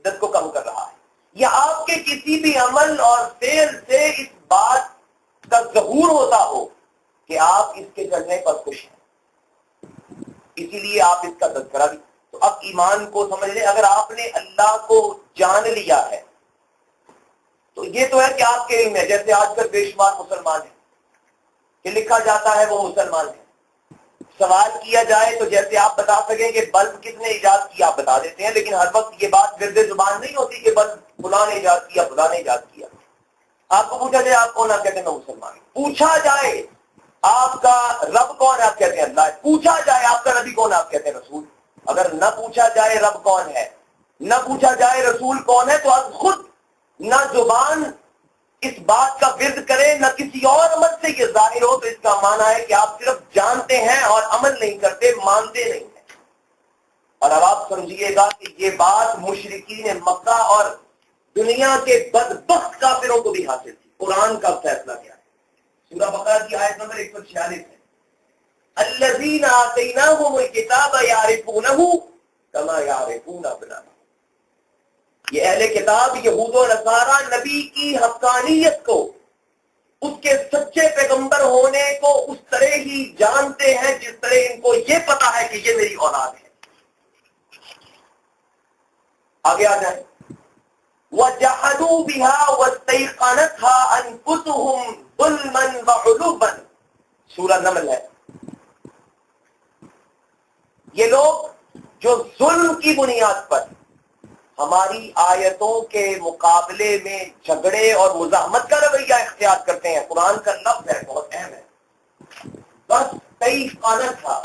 عزت کو کم کر رہا ہے، یا آپ کے کسی بھی عمل اور فعل سے اس بات کا ظہور ہوتا ہو کہ آپ اس کے کرنے پر خوش ہیں، اسی لیے آپ اس کا تذکرہ بھی۔ تو اب ایمان کو سمجھ لیں، اگر آپ نے اللہ کو جان لیا ہے تو یہ تو ہے کہ آپ کے علم ہے، جیسے آج کل بے شمار مسلمان ہیں کہ لکھا جاتا ہے وہ مسلمان ہیں، سوال کیا جائے تو جیسے آپ بتا سکیں کہ بلب کس نے ایجاد کیا آپ بتا دیتے ہیں، لیکن ہر وقت یہ بات گرد زبان نہیں ہوتی کہ بلب فلاں نے ایجاد کیا فلاں نے ایجاد کیا۔ آپ کو پوچھا جائے آپ کون، آپ کہتے ہیں میں مسلمان ہوں۔ پوچھا جائے آپ کا رب کون ہے، آپ کہتے ہیں اللہ ہے۔ پوچھا جائے آپ کا نبی کون ہے، آپ کہتے ہیں رسول۔ اگر نہ پوچھا جائے رب کون ہے، نہ پوچھا جائے رسول کون ہے، تو آپ خود نہ زبان اس بات کا ورد کرے نہ کسی اور عمل سے یہ ظاہر ہو، تو اس کا معنی ہے کہ آپ صرف جانتے ہیں اور عمل نہیں کرتے، مانتے نہیں ہیں۔ اور اب آپ سمجھیے گا کہ یہ بات مشرکین مکہ اور دنیا کے بدبخت کافروں کو بھی حاصل تھی۔ قرآن کا فیصلہ کیا ہے؟ سورہ بقرہ کی آیت نمبر 146 ہے، الذین آتیناہم الکتاب یعرفونہ کما یعرفون ابناءہم۔ یہ اہل کتاب یہود و نصارہ نبی کی حقانیت کو، اس کے سچے پیغمبر ہونے کو اس طرح ہی جانتے ہیں جس طرح ان کو یہ پتا ہے کہ یہ میری اولاد ہے۔ آگے آ جائیں، وَجَحَدُوا بِهَا وَاسْتَيْقَنَتْهَا أَنفُسُهُمْ ظُلْمًا وَعُلُوًّا، سورہ نمل ہے۔ یہ لوگ جو ظلم کی بنیاد پر ہماری آیتوں کے مقابلے میں جھگڑے اور مزاحمت کا رویہ اختیار کرتے ہیں، قرآن کا لفظ ہے بہت اہم ہے، بس 23 قانت تھا